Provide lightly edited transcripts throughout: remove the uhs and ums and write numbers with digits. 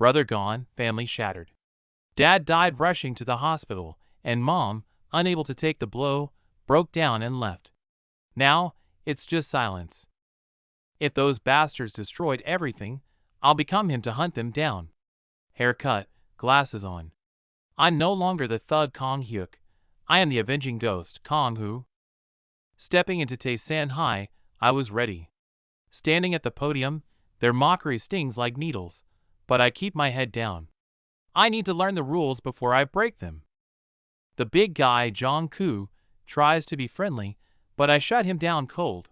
Brother gone, family shattered. Dad died rushing to the hospital, and Mom, unable to take the blow, broke down and left. Now, it's just silence. If those bastards destroyed everything, I'll become him to hunt them down. Haircut, glasses on. I'm no longer the thug Kong Hyuk. I am the avenging ghost, Kong Hu. Stepping into Taesan High, I was ready. Standing at the podium, their mockery stings like needles, but I keep my head down. I need to learn the rules before I break them. The big guy, Jong Koo, tries to be friendly, but I shut him down cold.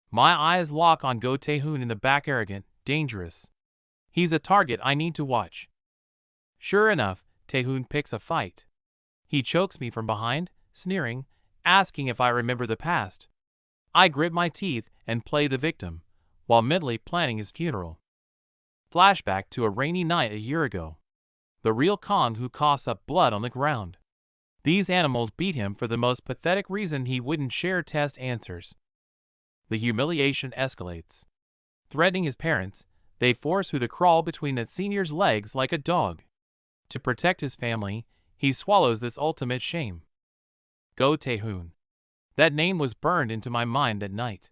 My eyes lock on Go Tae-hoon in the back, arrogant, dangerous. He's a target I need to watch. Sure enough, Tae-hoon picks a fight. He chokes me from behind, sneering, asking if I remember the past. I grit my teeth and play the victim, while mentally planning his funeral. Flashback to a rainy night a year ago. The real Kong Hu coughs up blood on the ground. These animals beat him for the most pathetic reason: he wouldn't share test answers. The humiliation escalates. Threatening his parents, they force Hu to crawl between that senior's legs like a dog. To protect his family, he swallows this ultimate shame. Go Tae-hoon. That name was burned into my mind that night.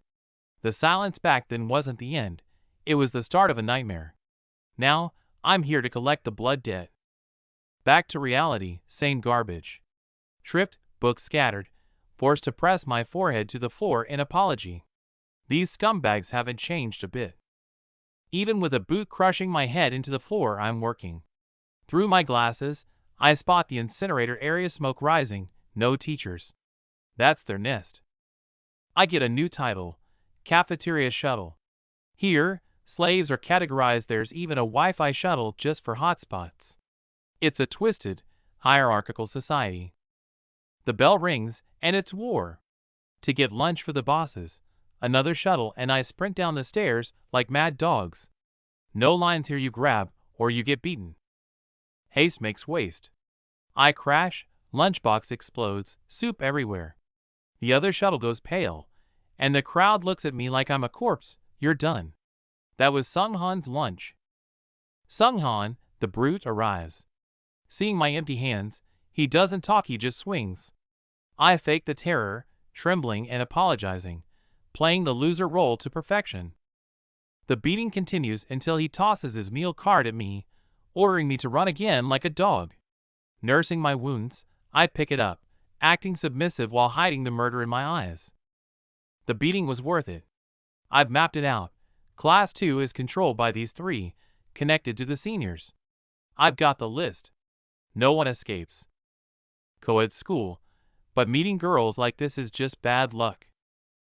The silence back then wasn't the end, it was the start of a nightmare. Now, I'm here to collect the blood debt. Back to reality, same garbage. Tripped, books scattered, forced to press my forehead to the floor in apology. These scumbags haven't changed a bit. Even with a boot crushing my head into the floor, I'm working. Through my glasses, I spot the incinerator area, smoke rising, no teachers. That's their nest. I get a new title, Cafeteria Shuttle. Here, slaves are categorized. There's even a Wi-Fi shuttle just for hotspots. It's a twisted, hierarchical society. The bell rings, and it's war. To get lunch for the bosses, another shuttle, and I sprint down the stairs like mad dogs. No lines here, you grab, or you get beaten. Haste makes waste. I crash, lunchbox explodes, soup everywhere. The other shuttle goes pale, and the crowd looks at me like I'm a corpse. You're done. That was Sung-han's lunch. Sung-han, the brute, arrives. Seeing my empty hands, he doesn't talk, he just swings. I fake the terror, trembling and apologizing, playing the loser role to perfection. The beating continues until he tosses his meal card at me, ordering me to run again like a dog. Nursing my wounds, I pick it up, acting submissive while hiding the murder in my eyes. The beating was worth it. I've mapped it out. Class 2 is controlled by these three, connected to the seniors. I've got the list. No one escapes. Co-ed school, but meeting girls like this is just bad luck.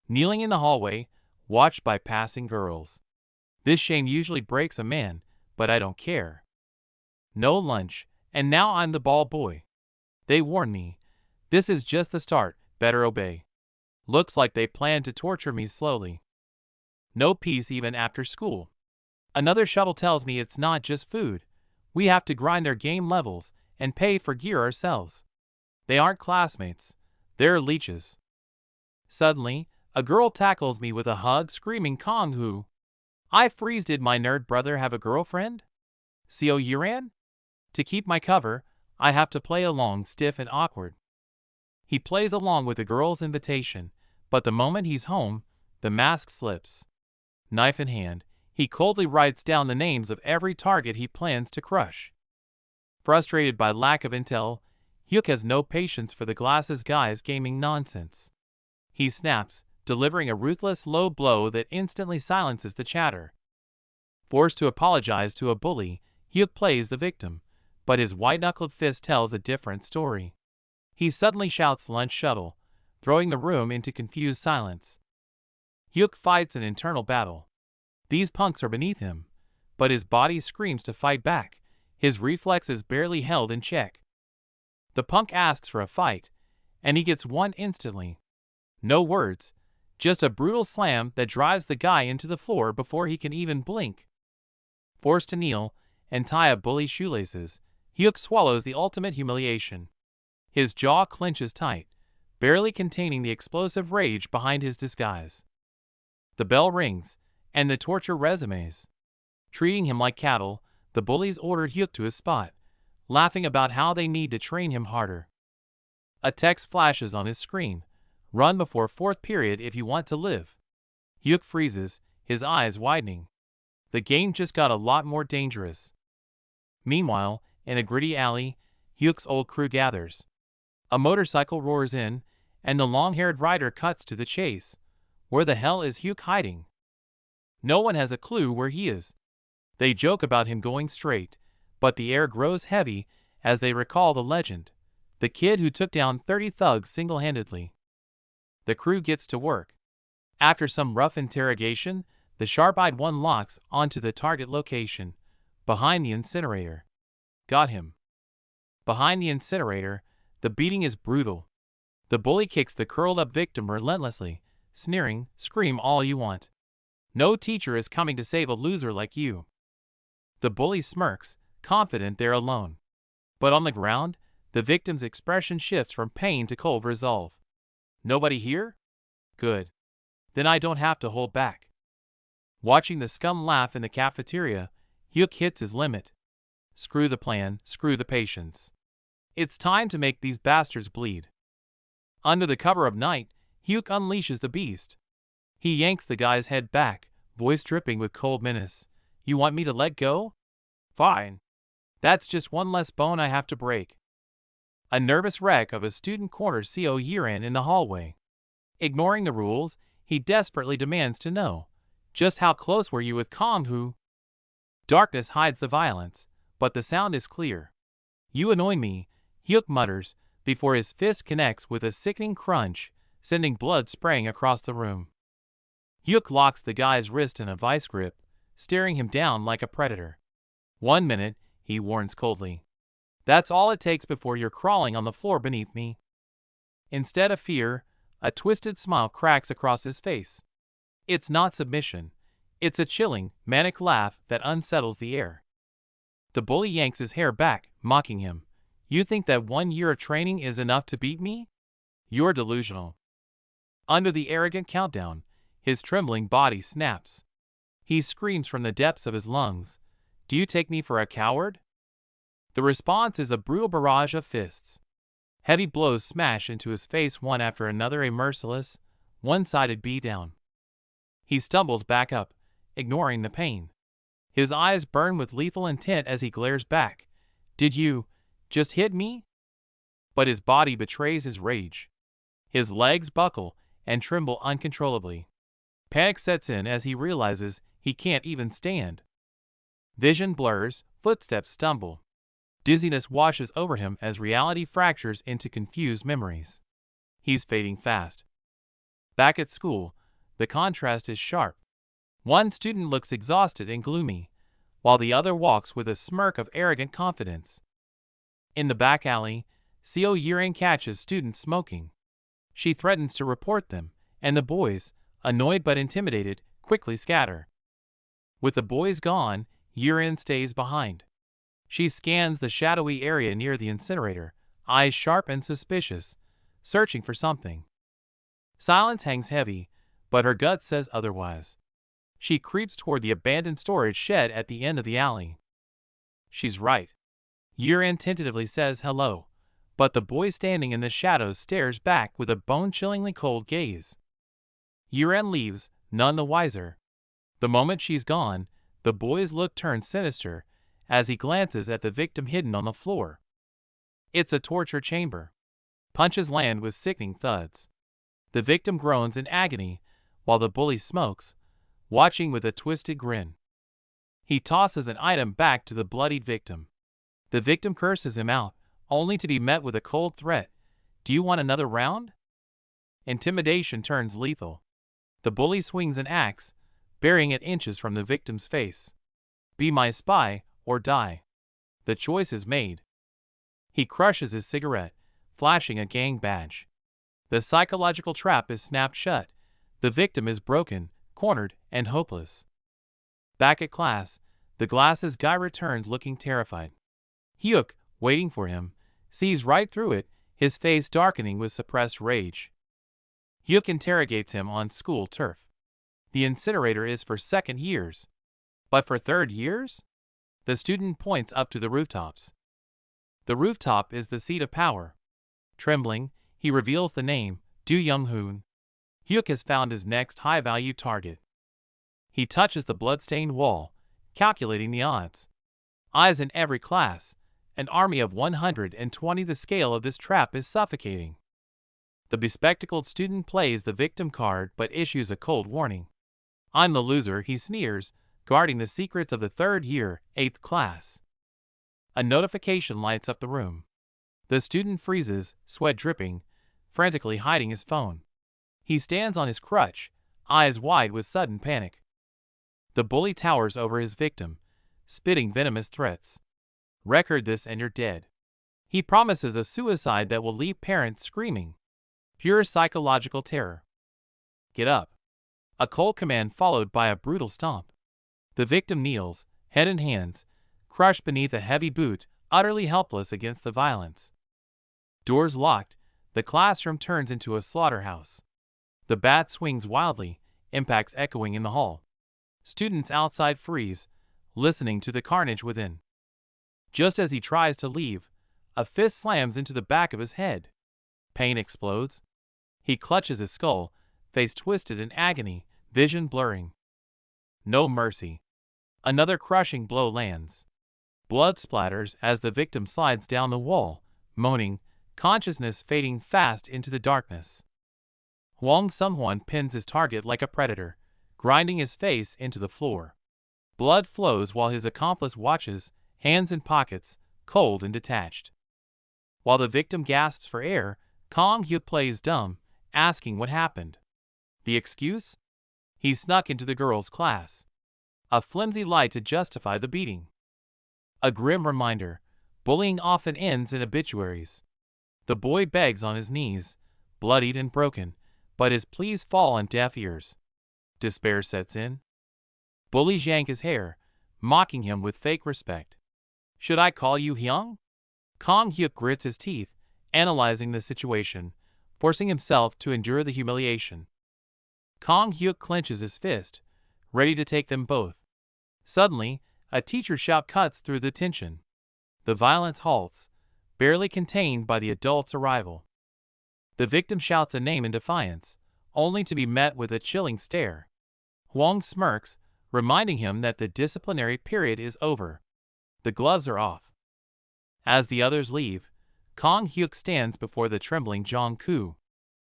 Kneeling in the hallway, watched by passing girls. This shame usually breaks a man, but I don't care. No lunch, and now I'm the ball boy. They warn me. This is just the start, better obey. Looks like they plan to torture me slowly. No peace even after school. Another shuttle tells me it's not just food. We have to grind their game levels and pay for gear ourselves. They aren't classmates. They're leeches. Suddenly, a girl tackles me with a hug, screaming Kong Hu. I freeze. Did my nerd brother have a girlfriend? Seo Yiran? To keep my cover, I have to play along, stiff and awkward. He plays along with the girl's invitation, but the moment he's home, the mask slips. Knife in hand, he coldly writes down the names of every target he plans to crush. Frustrated by lack of intel, Hyuk has no patience for the glasses guy's gaming nonsense. He snaps, delivering a ruthless low blow that instantly silences the chatter. Forced to apologize to a bully, Hyuk plays the victim, but his white-knuckled fist tells a different story. He suddenly shouts lunch shuttle, throwing the room into confused silence. Hyuk fights an internal battle. These punks are beneath him, but his body screams to fight back, his reflexes barely held in check. The punk asks for a fight, and he gets one instantly. No words, just a brutal slam that drives the guy into the floor before he can even blink. Forced to kneel and tie a bully's shoelaces, Hyuk swallows the ultimate humiliation. His jaw clenches tight, barely containing the explosive rage behind his disguise. The bell rings, and the torture resumes. Treating him like cattle, The bullies ordered Hyuk to his spot, laughing about how they need to train him harder. A text flashes on his screen. Run before fourth period if you want to live. Hyuk freezes, his eyes widening. The game just got a lot more dangerous. Meanwhile, in a gritty alley, Hyuk's old crew gathers. A motorcycle roars in, and the long-haired rider cuts to the chase. Where the hell is Hyuk hiding? No one has a clue where he is. They joke about him going straight, but the air grows heavy as they recall the legend. The kid who took down 30 thugs single-handedly. The crew gets to work. After some rough interrogation, the sharp-eyed one locks onto the target location, behind the incinerator. Got him. Behind the incinerator, the beating is brutal. The bully kicks the curled-up victim relentlessly, sneering, "Scream all you want. No teacher is coming to save a loser like you." The bully smirks, confident they're alone. But on the ground, the victim's expression shifts from pain to cold resolve. Nobody here? Good. Then I don't have to hold back. Watching the scum laugh in the cafeteria, Hyuk hits his limit. Screw the plan, screw the patience. It's time to make these bastards bleed. Under the cover of night, Hyuk unleashes the beast. He yanks the guy's head back, voice dripping with cold menace. "You want me to let go? Fine. That's just one less bone I have to break." A nervous wreck of a student corners Co Yiran in the hallway. Ignoring the rules, he desperately demands to know, "Just how close were you with Kong-hoo?" Darkness hides the violence, but the sound is clear. "You annoy me," Hyuk mutters, before his fist connects with a sickening crunch, sending blood spraying across the room. Hyuk locks the guy's wrist in a vice grip, staring him down like a predator. "1 minute," he warns coldly. "That's all it takes before you're crawling on the floor beneath me." Instead of fear, a twisted smile cracks across his face. It's not submission. It's a chilling, manic laugh that unsettles the air. The bully yanks his hair back, mocking him. "You think that 1 year of training is enough to beat me? You're delusional." Under the arrogant countdown, his trembling body snaps. He screams from the depths of his lungs, "Do you take me for a coward?" The response is a brutal barrage of fists. Heavy blows smash into his face one after another, a merciless, one-sided beatdown. He stumbles back up, ignoring the pain. His eyes burn with lethal intent as he glares back. "Did you just hit me?" But his body betrays his rage. His legs buckle and tremble uncontrollably. Panic sets in as he realizes he can't even stand. Vision blurs, footsteps stumble. Dizziness washes over him as reality fractures into confused memories. He's fading fast. Back at school, the contrast is sharp. One student looks exhausted and gloomy, while the other walks with a smirk of arrogant confidence. In the back alley, Co Yiran catches students smoking. She threatens to report them, and the boys, annoyed but intimidated, quickly scatter. With the boys gone, Yiran stays behind. She scans the shadowy area near the incinerator, eyes sharp and suspicious, searching for something. Silence hangs heavy, but her gut says otherwise. She creeps toward the abandoned storage shed at the end of the alley. She's right. Yiran tentatively says hello, but the boy standing in the shadows stares back with a bone-chillingly cold gaze. Yiran leaves, none the wiser. The moment she's gone, the boy's look turns sinister as he glances at the victim hidden on the floor. It's a torture chamber. Punches land with sickening thuds. The victim groans in agony, while the bully smokes, watching with a twisted grin. He tosses an item back to the bloodied victim. The victim curses him out, only to be met with a cold threat. "Do you want another round?" Intimidation turns lethal. The bully swings an axe, burying it inches from the victim's face. "Be my spy, or die." The choice is made. He crushes his cigarette, flashing a gang badge. The psychological trap is snapped shut. The victim is broken, cornered, and hopeless. Back at class, the glasses guy returns looking terrified. Hyuk, waiting for him, sees right through it, his face darkening with suppressed rage. Hyuk interrogates him on school turf. The incinerator is for second years. But for third years? The student points up to the rooftops. The rooftop is the seat of power. Trembling, he reveals the name, Do Young-hoon. Hyuk has found his next high-value target. He touches the blood-stained wall, calculating the odds. Eyes in every class, an army of 120. The scale of this trap is suffocating. The bespectacled student plays the victim card but issues a cold warning. I'm the loser, he sneers, guarding the secrets of the third year, 8th class. A notification lights up the room. The student freezes, sweat dripping, frantically hiding his phone. He stands on his crutch, eyes wide with sudden panic. The bully towers over his victim, spitting venomous threats. Record this and you're dead. He promises a suicide that will leave parents screaming. Pure psychological terror. Get up. A cold command followed by a brutal stomp. The victim kneels, head in hands, crushed beneath a heavy boot, utterly helpless against the violence. Doors locked, the classroom turns into a slaughterhouse. The bat swings wildly, impacts echoing in the hall. Students outside freeze, listening to the carnage within. Just as he tries to leave, a fist slams into the back of his head. Pain explodes. He clutches his skull, face twisted in agony, vision blurring. No mercy. Another crushing blow lands. Blood splatters as the victim slides down the wall, moaning, consciousness fading fast into the darkness. Hwang Sung-hwan pins his target like a predator, grinding his face into the floor. Blood flows while his accomplice watches, hands in pockets, cold and detached. While the victim gasps for air, Kang Hyuk plays dumb, asking what happened. The excuse? He snuck into the girls' class. A flimsy lie to justify the beating. A grim reminder, bullying often ends in obituaries. The boy begs on his knees, bloodied and broken, but his pleas fall on deaf ears. Despair sets in. Bullies yank his hair, mocking him with fake respect. Should I call you Hyung? Kang Hyuk grits his teeth, analyzing the situation, forcing himself to endure the humiliation. Kang Hyuk clenches his fist, ready to take them both. Suddenly, a teacher's shout cuts through the tension. The violence halts, barely contained by the adult's arrival. The victim shouts a name in defiance, only to be met with a chilling stare. Hwang smirks, reminding him that the disciplinary period is over. The gloves are off. As the others leave, Kang Hyuk stands before the trembling Jong-koo.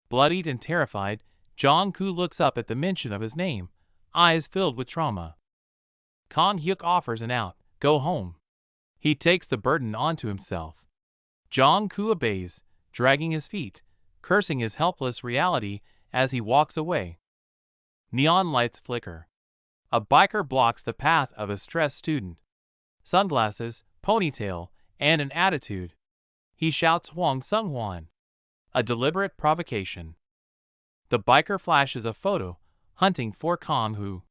Bloodied and terrified, Jong-koo looks up at the mention of his name, eyes filled with trauma. Kang Hyuk offers an out, go home. He takes the burden onto himself. Jong-koo obeys, dragging his feet, cursing his helpless reality as he walks away. Neon lights flicker. A biker blocks the path of a stressed student. Sunglasses, ponytail, and an attitude. He shouts Hwang Sung-hwan. A deliberate provocation. The biker flashes a photo, hunting for Kang-hoo.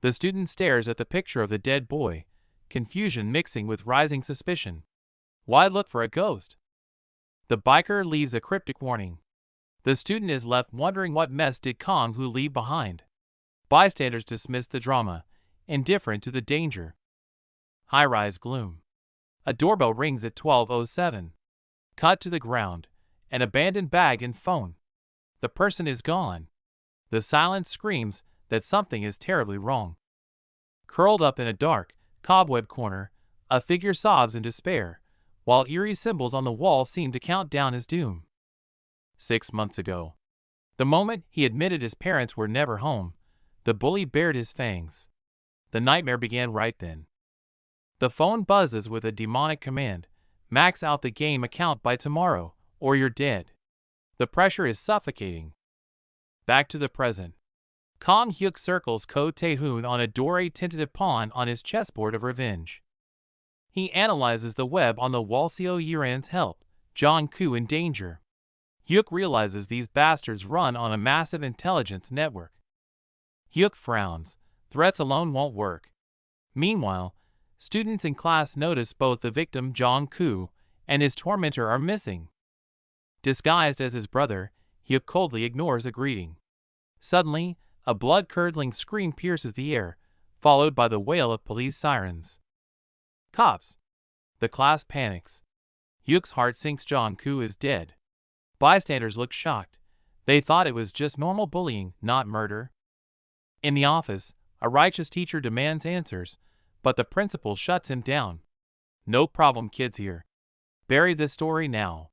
The student stares at the picture of the dead boy, confusion mixing with rising suspicion. Why look for a ghost? The biker leaves a cryptic warning. The student is left wondering what mess did Kang-hoo leave behind. Bystanders dismiss the drama, indifferent to the danger. High-rise gloom. A doorbell rings at 12:07. Cut to the ground, an abandoned bag and phone. The person is gone. The silence screams that something is terribly wrong. Curled up in a dark, cobweb corner, a figure sobs in despair, while eerie symbols on the wall seem to count down his doom. 6 months ago. The moment he admitted his parents were never home, the bully bared his fangs. The nightmare began right then. The phone buzzes with a demonic command, max out the game account by tomorrow, or you're dead. The pressure is suffocating. Back to the present. Kang Hyuk circles Ko Tae-hoon on a doré-tentative pawn on his chessboard of revenge. He analyzes the web on the wall. Seo Yeran's help, Jong-koo in danger. Hyuk realizes these bastards run on a massive intelligence network. Hyuk frowns. Threats alone won't work. Meanwhile, students in class notice both the victim Jong-koo and his tormentor are missing. Disguised as his brother, Hyuk coldly ignores a greeting. Suddenly, a blood-curdling scream pierces the air, followed by the wail of police sirens. Cops! The class panics. Hyuk's heart sinks. Jong-koo is dead. Bystanders look shocked. They thought it was just normal bullying, not murder. In the office, a righteous teacher demands answers, but the principal shuts him down. No problem, kids here. Bury this story now.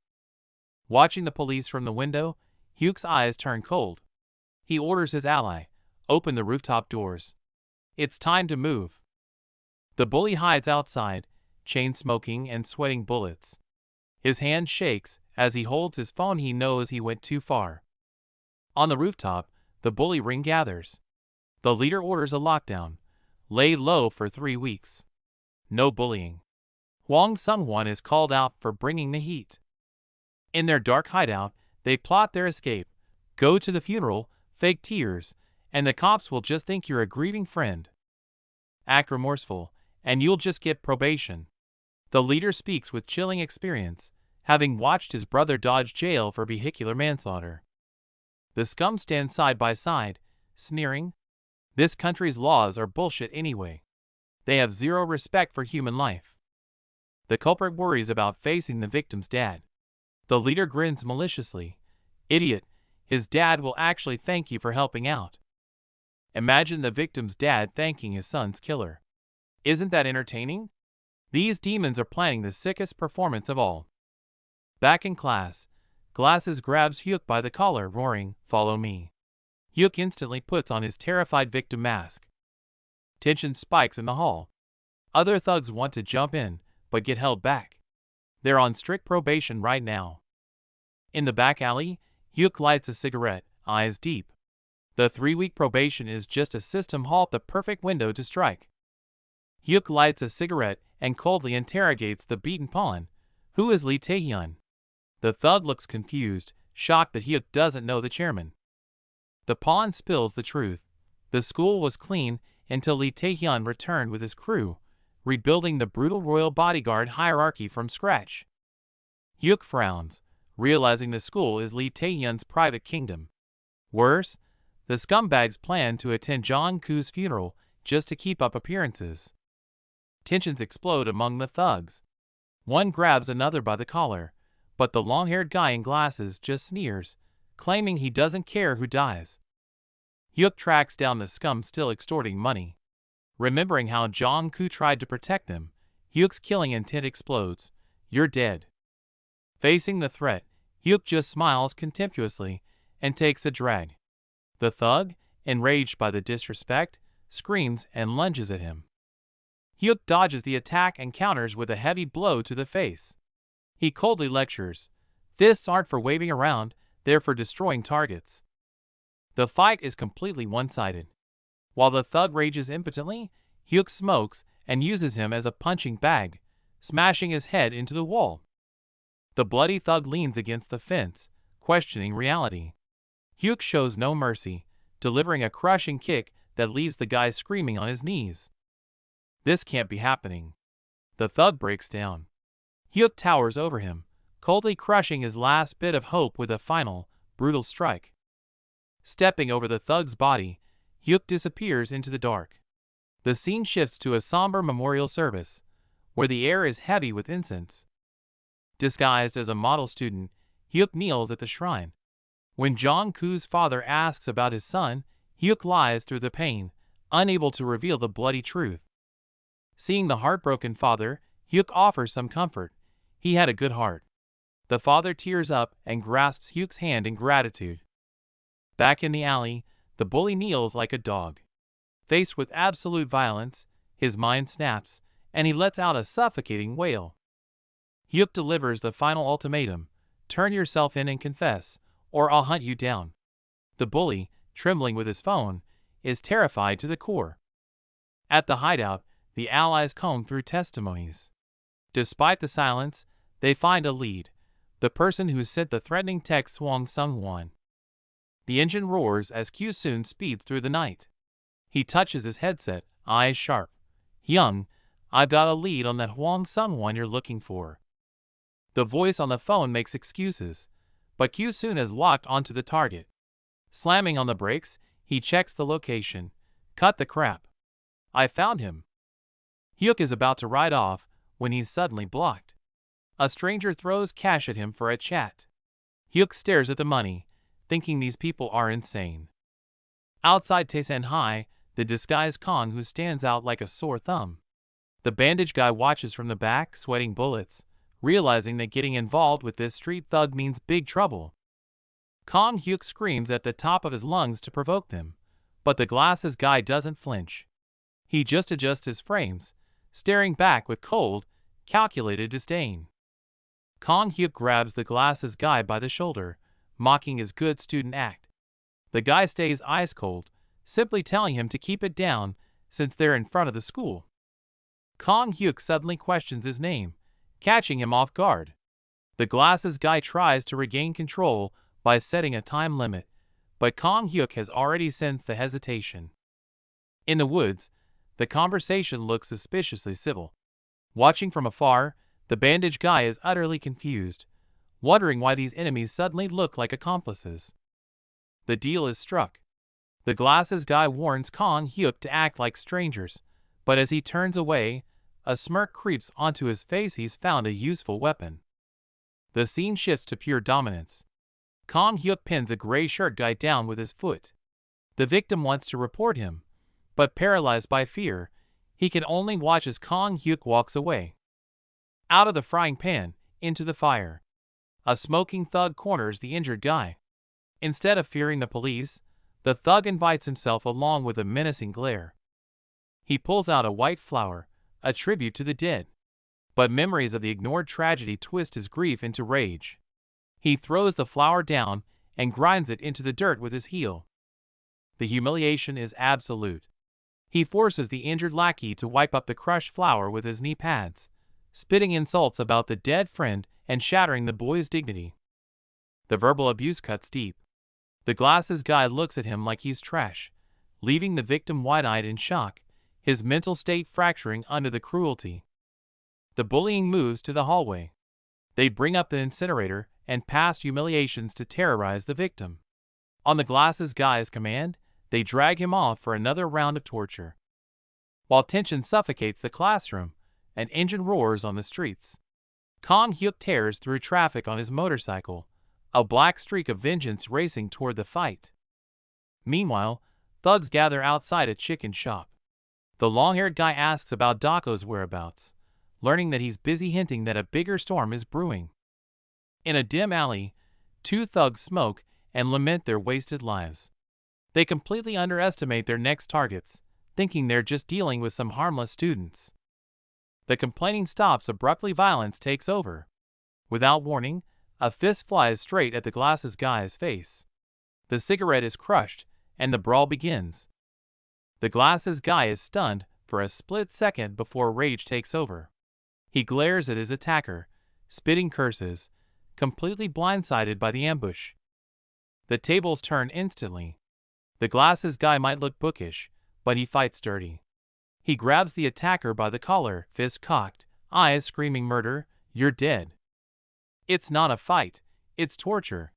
Watching the police from the window, Hyuk's eyes turn cold. He orders his ally, open the rooftop doors. It's time to move. The bully hides outside, chain smoking and sweating bullets. His hand shakes as he holds his phone. He knows he went too far. On the rooftop, the bully ring gathers. The leader orders a lockdown. Lay low for 3 weeks. No bullying. Hwang Sung-won is called out for bringing the heat. In their dark hideout, they plot their escape. Go to the funeral, fake tears, and the cops will just think you're a grieving friend. Act remorseful, and you'll just get probation. The leader speaks with chilling experience, having watched his brother dodge jail for vehicular manslaughter. The scum stand side by side, sneering. This country's laws are bullshit anyway. They have zero respect for human life. The culprit worries about facing the victim's dad. The leader grins maliciously. Idiot, his dad will actually thank you for helping out. Imagine the victim's dad thanking his son's killer. Isn't that entertaining? These demons are planning the sickest performance of all. Back in class, Glasses grabs Hyuk by the collar, roaring, "Follow me." Hyuk instantly puts on his terrified victim mask. Tension spikes in the hall. Other thugs want to jump in, but get held back. They're on strict probation right now. In the back alley, Hyuk lights a cigarette, eyes deep. The 3-week probation is just a system halt, the perfect window to strike. Hyuk lights a cigarette and coldly interrogates the beaten pawn. Who is Lee Taehyun? The thug looks confused, shocked that Hyuk doesn't know the chairman. The pawn spills the truth. The school was clean until Lee Taehyun returned with his crew, rebuilding the brutal royal bodyguard hierarchy from scratch. Hyuk frowns, realizing the school is Lee Taehyun's private kingdom. Worse, the scumbags plan to attend Jong-koo's funeral just to keep up appearances. Tensions explode among the thugs. One grabs another by the collar, but the long-haired guy in glasses just sneers, claiming he doesn't care who dies. Hyuk tracks down the scum still extorting money. Remembering how Jong-koo tried to protect them, Hyuk's killing intent explodes. "You're dead." Facing the threat, Hyuk just smiles contemptuously and takes a drag. The thug, enraged by the disrespect, screams and lunges at him. Hyuk dodges the attack and counters with a heavy blow to the face. He coldly lectures, "Fists aren't for waving around, they're for destroying targets." The fight is completely one-sided. While the thug rages impotently, Hyuk smokes and uses him as a punching bag, smashing his head into the wall. The bloody thug leans against the fence, questioning reality. Hyuk shows no mercy, delivering a crushing kick that leaves the guy screaming on his knees. This can't be happening. The thug breaks down. Hyuk towers over him, coldly crushing his last bit of hope with a final, brutal strike. Stepping over the thug's body, Hyuk disappears into the dark. The scene shifts to a somber memorial service, where the air is heavy with incense. Disguised as a model student, Hyuk kneels at the shrine. When Jong-koo's father asks about his son, Hyuk lies through the pain, unable to reveal the bloody truth. Seeing the heartbroken father, Hyuk offers some comfort. He had a good heart. The father tears up and grasps Hyuk's hand in gratitude. Back in the alley, the bully kneels like a dog. Faced with absolute violence, his mind snaps, and he lets out a suffocating wail. Hyuk delivers the final ultimatum: turn yourself in and confess, or I'll hunt you down. The bully, trembling with his phone, is terrified to the core. At the hideout, the allies comb through testimonies. Despite the silence, they find a lead: the person who sent the threatening text, Hwang Sung-won. The engine roars as Kyu-soon speeds through the night. He touches his headset, eyes sharp. "Young, I've got a lead on that Hwang Sung-won you're looking for." The voice on the phone makes excuses, but Kyu-soon is locked onto the target. Slamming on the brakes, he checks the location. "Cut the crap. I found him." Hyuk is about to ride off, when he's suddenly blocked. A stranger throws cash at him for a chat. Hyuk stares at the money, thinking these people are insane. Outside Taisen High, the disguised Kong who stands out like a sore thumb. The bandage guy watches from the back, sweating bullets, realizing that getting involved with this street thug means big trouble. Kong Hyuk screams at the top of his lungs to provoke them, but the glasses guy doesn't flinch. He just adjusts his frames, staring back with cold, calculated disdain. Kong Hyuk grabs the glasses guy by the shoulder, mocking his good student act. The guy stays ice cold, simply telling him to keep it down since they're in front of the school. Kong Hyuk suddenly questions his name, catching him off guard. The glasses guy tries to regain control by setting a time limit, but Kong Hyuk has already sensed the hesitation. In the woods, the conversation looks suspiciously civil. Watching from afar, the bandage guy is utterly confused, wondering why these enemies suddenly look like accomplices. The deal is struck. The glasses guy warns Kong Hyuk to act like strangers, but as he turns away, a smirk creeps onto his face. He's found a useful weapon. The scene shifts to pure dominance. Kong Hyuk pins a gray shirt guy down with his foot. The victim wants to report him, but paralyzed by fear, he can only watch as Kong Hyuk walks away. Out of the frying pan, into the fire. A smoking thug corners the injured guy. Instead of fearing the police, the thug invites himself along with a menacing glare. He pulls out a white flower, a tribute to the dead. But memories of the ignored tragedy twist his grief into rage. He throws the flower down and grinds it into the dirt with his heel. The humiliation is absolute. He forces the injured lackey to wipe up the crushed flower with his knee pads, spitting insults about the dead friend and shattering the boy's dignity. The verbal abuse cuts deep. The glasses guy looks at him like he's trash, leaving the victim wide-eyed in shock, his mental state fracturing under the cruelty. The bullying moves to the hallway. They bring up the incinerator and past humiliations to terrorize the victim. On the glasses guy's command, they drag him off for another round of torture. While tension suffocates the classroom, an engine roars on the streets. Kong Hyuk tears through traffic on his motorcycle, a black streak of vengeance racing toward the fight. Meanwhile, thugs gather outside a chicken shop. The long-haired guy asks about Dako's whereabouts, learning that he's busy hinting that a bigger storm is brewing. In a dim alley, two thugs smoke and lament their wasted lives. They completely underestimate their next targets, thinking they're just dealing with some harmless students. The complaining stops abruptly. Violence takes over. Without warning, a fist flies straight at the glasses guy's face. The cigarette is crushed, and the brawl begins. The glasses guy is stunned for a split second before rage takes over. He glares at his attacker, spitting curses, completely blindsided by the ambush. The tables turn instantly. The glasses guy might look bookish, but he fights dirty. He grabs the attacker by the collar, fist cocked, eyes screaming murder, "You're dead." It's not a fight, it's torture.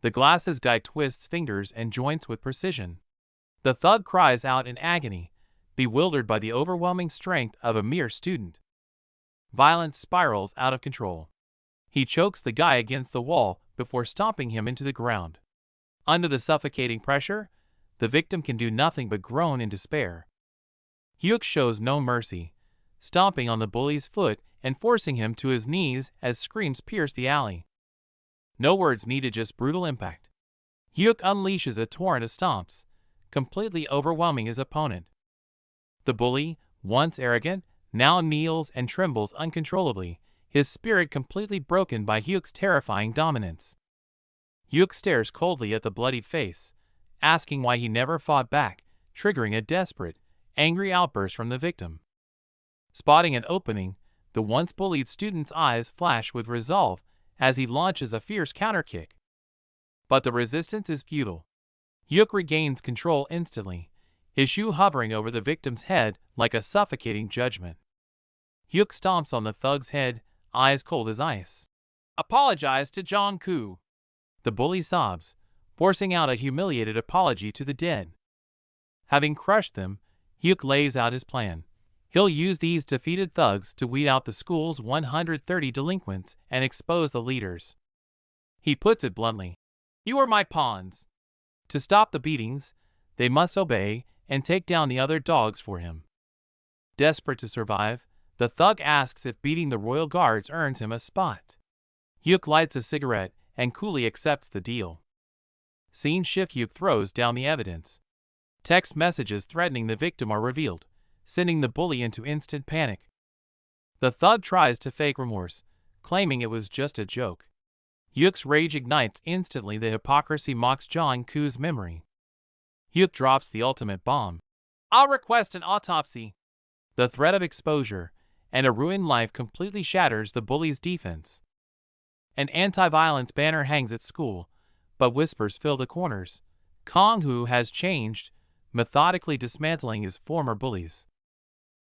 The glasses guy twists fingers and joints with precision. The thug cries out in agony, bewildered by the overwhelming strength of a mere student. Violence spirals out of control. He chokes the guy against the wall before stomping him into the ground. Under the suffocating pressure, the victim can do nothing but groan in despair. Hyuk shows no mercy, stomping on the bully's foot and forcing him to his knees as screams pierce the alley. No words needed, just brutal impact. Hyuk unleashes a torrent of stomps, completely overwhelming his opponent. The bully, once arrogant, now kneels and trembles uncontrollably, his spirit completely broken by Hyuk's terrifying dominance. Hyuk stares coldly at the bloodied face, asking why he never fought back, triggering a desperate, angry outburst from the victim. Spotting an opening, the once bullied student's eyes flash with resolve as he launches a fierce counterkick. But the resistance is futile. Hyuk regains control instantly, his shoe hovering over the victim's head like a suffocating judgment. Hyuk stomps on the thug's head, eyes cold as ice. "Apologize to Jong-koo." The bully sobs, forcing out a humiliated apology to the dead. Having crushed them, Hyuk lays out his plan, He'll use these defeated thugs to weed out the school's 130 delinquents and expose the leaders. He puts it bluntly. You are my pawns. To stop the beatings, they must obey and take down the other dogs for him. Desperate to survive, the thug asks if beating the royal guards earns him a spot. Hyuk lights a cigarette and coolly accepts the deal. Scene shift. Hyuk throws down the evidence. Text messages threatening the victim are revealed, sending the bully into instant panic. The thug tries to fake remorse, claiming it was just a joke. Hyuk's rage ignites instantly. The hypocrisy mocks Jong-koo's memory. Hyuk drops the ultimate bomb. I'll request an autopsy. The threat of exposure and a ruined life completely shatters the bully's defense. An anti-violence banner hangs at school, but whispers fill the corners. Kong-hoo has changed, methodically dismantling his former bullies.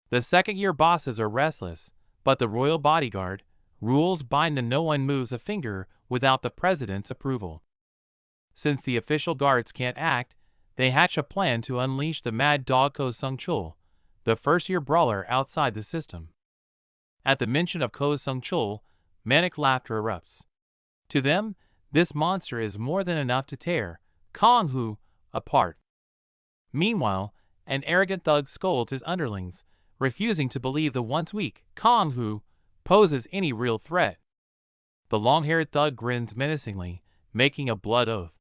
The second-year bosses are restless, but the royal bodyguard, rules bind and no one moves a finger without the president's approval. Since the official guards can't act, they hatch a plan to unleash the mad dog Ko Sung-chul, the first-year brawler outside the system. At the mention of Ko Sung-chul, manic laughter erupts. To them, this monster is more than enough to tear Kong-hoo apart. Meanwhile, an arrogant thug scolds his underlings, refusing to believe the once weak Kong-hoo poses any real threat. The long-haired thug grins menacingly, making a blood oath.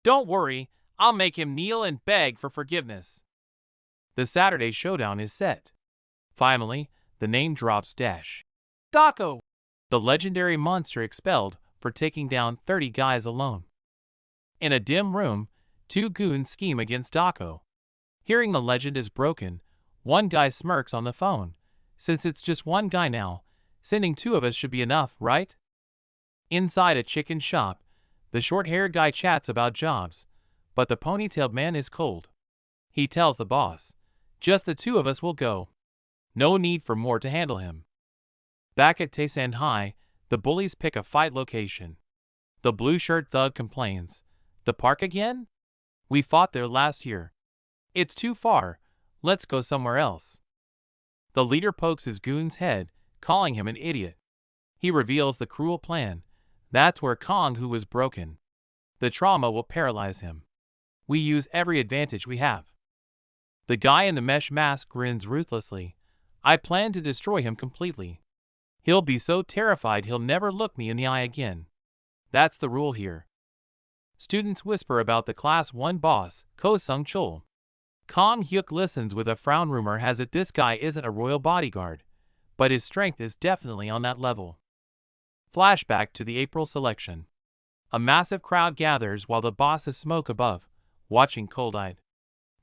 Don't worry, I'll make him kneel and beg for forgiveness. The Saturday showdown is set. Finally, the name drops dash. Dako! The legendary monster expelled for taking down 30 guys alone. In a dim room, two goons scheme against Dako. Hearing the legend is broken, one guy smirks on the phone. Since it's just one guy now, sending two of us should be enough, right? Inside a chicken shop, the short-haired guy chats about jobs, but the ponytailed man is cold. He tells the boss, just the two of us will go. No need for more to handle him. Back at Taesan High, the bullies pick a fight location. The blue-shirt thug complains, the park again? We fought there last year. It's too far, let's go somewhere else. The leader pokes his goon's head, calling him an idiot. He reveals the cruel plan. That's where Kong-hoo was broken. The trauma will paralyze him. We use every advantage we have. The guy in the mesh mask grins ruthlessly. I plan to destroy him completely. He'll be so terrified he'll never look me in the eye again. That's the rule here. Students whisper about the Class 1 boss, Ko Sung-chul. Kong-hyuk listens with a frown. Rumor has it this guy isn't a royal bodyguard, but his strength is definitely on that level. Flashback to the April selection. A massive crowd gathers while the bosses smoke above, watching cold-eyed.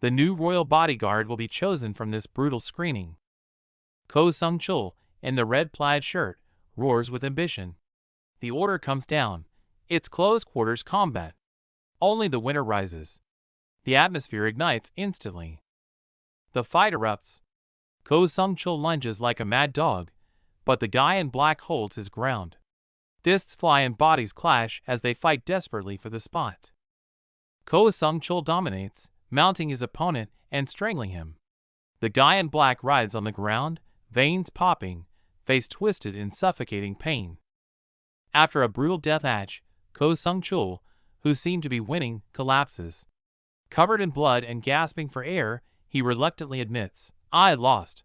The new royal bodyguard will be chosen from this brutal screening. Ko Sung-chul, in the red plaid shirt, roars with ambition. The order comes down. It's close quarters combat. Only the winner rises. The atmosphere ignites instantly. The fight erupts. Ko Sung-chul lunges like a mad dog, but the guy in black holds his ground. Fists fly and bodies clash as they fight desperately for the spot. Ko Sung-chul dominates, mounting his opponent and strangling him. The guy in black writhes on the ground, veins popping, face twisted in suffocating pain. After a brutal death match, Ko Sung-chul, who seemed to be winning, collapses. Covered in blood and gasping for air, he reluctantly admits, I lost.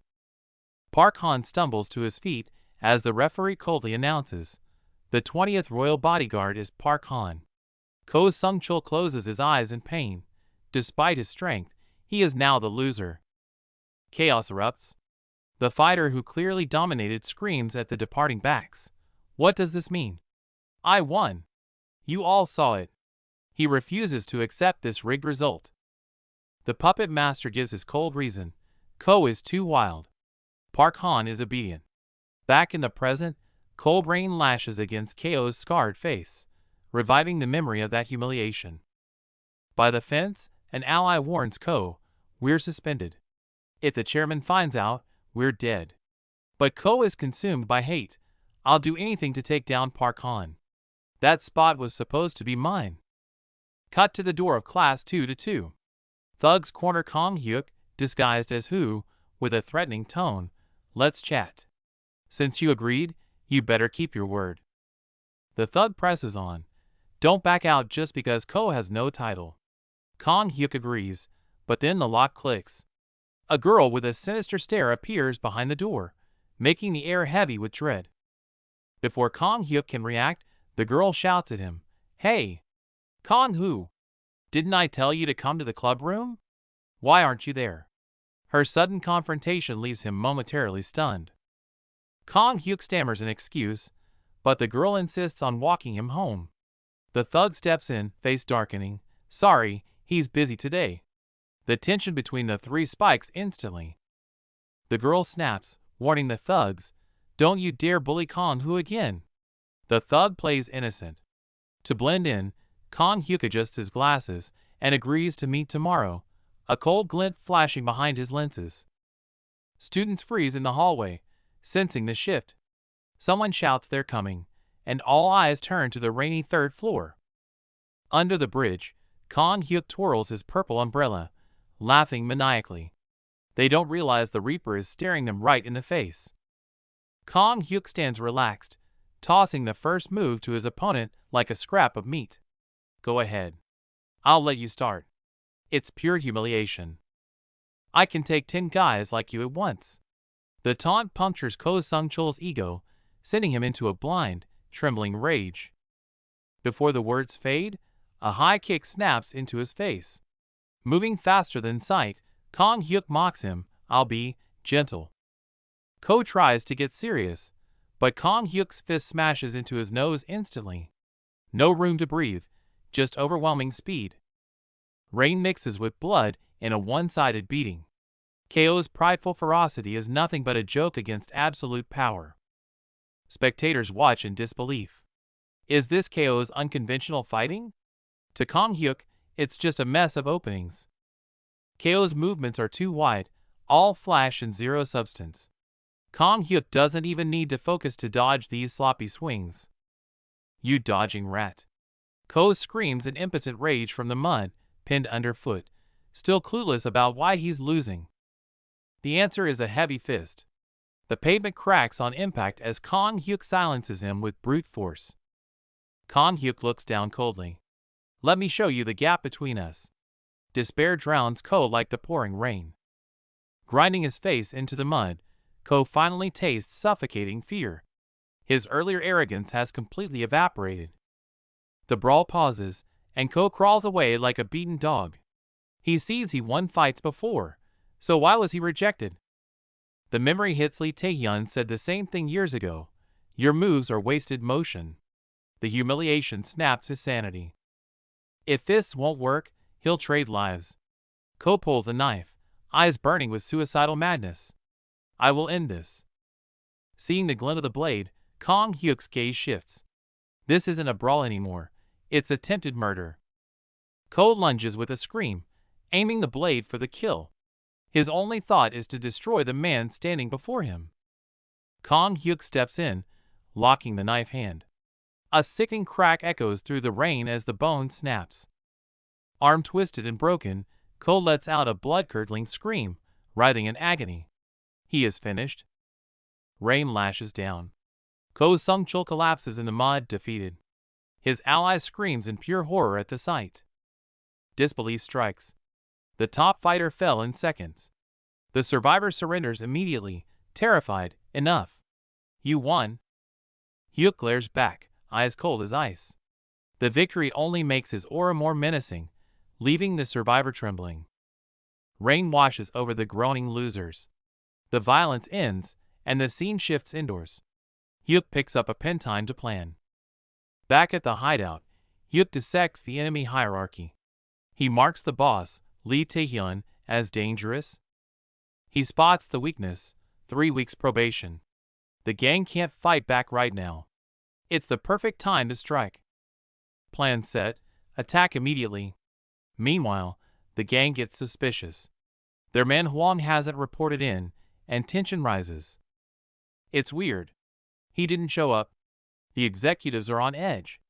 Park Han stumbles to his feet as the referee coldly announces, the 20th royal bodyguard is Park Han. Ko Sung-chul closes his eyes in pain. Despite his strength, he is now the loser. Chaos erupts. The fighter who clearly dominated screams at the departing backs. What does this mean? I won. You all saw it. He refuses to accept this rigged result. The puppet master gives his cold reason. Ko is too wild. Park Han is obedient. Back in the present, cold rain lashes against Ko's scarred face, reviving the memory of that humiliation. By the fence, an ally warns Ko, we're suspended. If the chairman finds out, we're dead. But Ko is consumed by hate. I'll do anything to take down Park Han. That spot was supposed to be mine. Cut to the door of Class 2-2. Thugs corner Kong-hyuk, disguised as Who, with a threatening tone, Let's chat. Since you agreed, you better keep your word. The thug presses on. Don't back out just because Ko has no title. Kang Hyuk agrees, but then the lock clicks. A girl with a sinister stare appears behind the door, making the air heavy with dread. Before Kang Hyuk can react, the girl shouts at him, "Hey! Kang Hu! Didn't I tell you to come to the club room? Why aren't you there?" Her sudden confrontation leaves him momentarily stunned. Kang Hyuk stammers an excuse, but the girl insists on walking him home. The thug steps in, face darkening. "Sorry, he's busy today." The tension between the three spikes instantly. The girl snaps, warning the thugs, "Don't you dare bully Kang Hu again." The thug plays innocent. To blend in, Kang Hyuk adjusts his glasses and agrees to meet tomorrow, a cold glint flashing behind his lenses. Students freeze in the hallway, sensing the shift. Someone shouts they're coming, and all eyes turn to the rainy third floor. Under the bridge, Kang Hyuk twirls his purple umbrella, laughing maniacally. They don't realize the Reaper is staring them right in the face. Kang Hyuk stands relaxed, tossing the first move to his opponent like a scrap of meat. "Go ahead. I'll let you start. It's pure humiliation. I can take 10 guys like you at once." The taunt punctures Ko Sung-chul's ego, sending him into a blind, trembling rage. Before the words fade, a high kick snaps into his face. Moving faster than sight, Kang Hyuk mocks him, "I'll be gentle." Ko tries to get serious, but Kang Hyuk's fist smashes into his nose instantly. No room to breathe, just overwhelming speed. Rain mixes with blood in a one-sided beating. KO's prideful ferocity is nothing but a joke against absolute power. Spectators watch in disbelief. Is this KO's unconventional fighting? To Kang Hyuk, it's just a mess of openings. KO's movements are too wide, all flash and zero substance. Kang Hyuk doesn't even need to focus to dodge these sloppy swings. "You dodging rat." Ko screams in impotent rage from the mud, pinned underfoot, still clueless about why he's losing. The answer is a heavy fist. The pavement cracks on impact as Kang Hyuk silences him with brute force. Kang Hyuk looks down coldly. "Let me show you the gap between us." Despair drowns Ko like the pouring rain. Grinding his face into the mud, Ko finally tastes suffocating fear. His earlier arrogance has completely evaporated. The brawl pauses, and Ko crawls away like a beaten dog. He sees he won fights before, so why was he rejected? The memory hits. Lee Taehyun said the same thing years ago. Your moves are wasted motion. The humiliation snaps his sanity. If fists won't work, he'll trade lives. Ko pulls a knife, eyes burning with suicidal madness. I will end this. Seeing the glint of the blade, Kang Hyuk's gaze shifts. This isn't a brawl anymore. It's attempted murder. Ko lunges with a scream, aiming the blade for the kill. His only thought is to destroy the man standing before him. Kang Hyuk steps in, locking the knife hand. A sickening crack echoes through the rain as the bone snaps. Arm twisted and broken, Ko lets out a blood-curdling scream, writhing in agony. He is finished. Rain lashes down. Ko Sung-chul collapses in the mud, defeated. His ally screams in pure horror at the sight. Disbelief strikes. The top fighter fell in seconds. The survivor surrenders immediately, terrified. Enough. You won. Hyuk glares back, eyes cold as ice. The victory only makes his aura more menacing, leaving the survivor trembling. Rain washes over the groaning losers. The violence ends, and the scene shifts indoors. Hyuk picks up a pen, time to plan. Back at the hideout, Hyuk dissects the enemy hierarchy. He marks the boss, Lee Taehyun, as dangerous. He spots the weakness, 3 weeks probation. The gang can't fight back right now. It's the perfect time to strike. Plan set, attack immediately. Meanwhile, the gang gets suspicious. Their man Hwang hasn't reported in, and tension rises. It's weird. He didn't show up. The executives are on edge.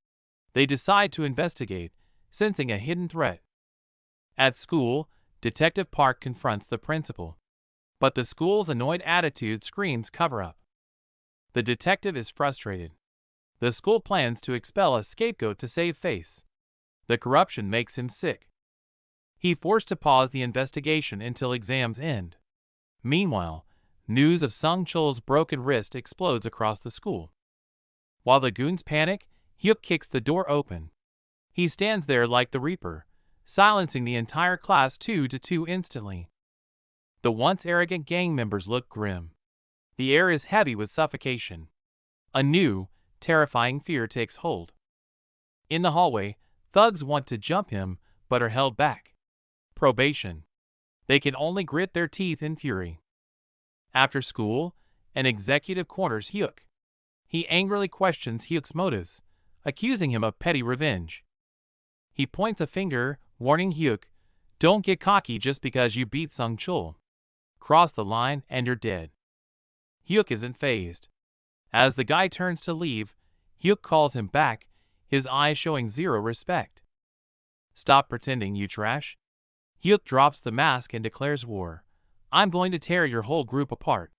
They decide to investigate, sensing a hidden threat. At school, Detective Park confronts the principal. But the school's annoyed attitude screams cover-up. The detective is frustrated. The school plans to expel a scapegoat to save face. The corruption makes him sick. He's forced to pause the investigation until exams end. Meanwhile, news of Sung Chul's broken wrist explodes across the school. While the goons panic, Hyuk kicks the door open. He stands there like the Reaper, silencing the entire class 2-2 instantly. The once arrogant gang members look grim. The air is heavy with suffocation. A new, terrifying fear takes hold. In the hallway, thugs want to jump him, but are held back. Probation. They can only grit their teeth in fury. After school, an executive corners Hyuk. He angrily questions Hyuk's motives, accusing him of petty revenge. He points a finger, warning Hyuk, "Don't get cocky just because you beat Sung Chul. Cross the line and you're dead." Hyuk isn't fazed. As the guy turns to leave, Hyuk calls him back, his eyes showing zero respect. "Stop pretending, you trash." Hyuk drops the mask and declares war. "I'm going to tear your whole group apart."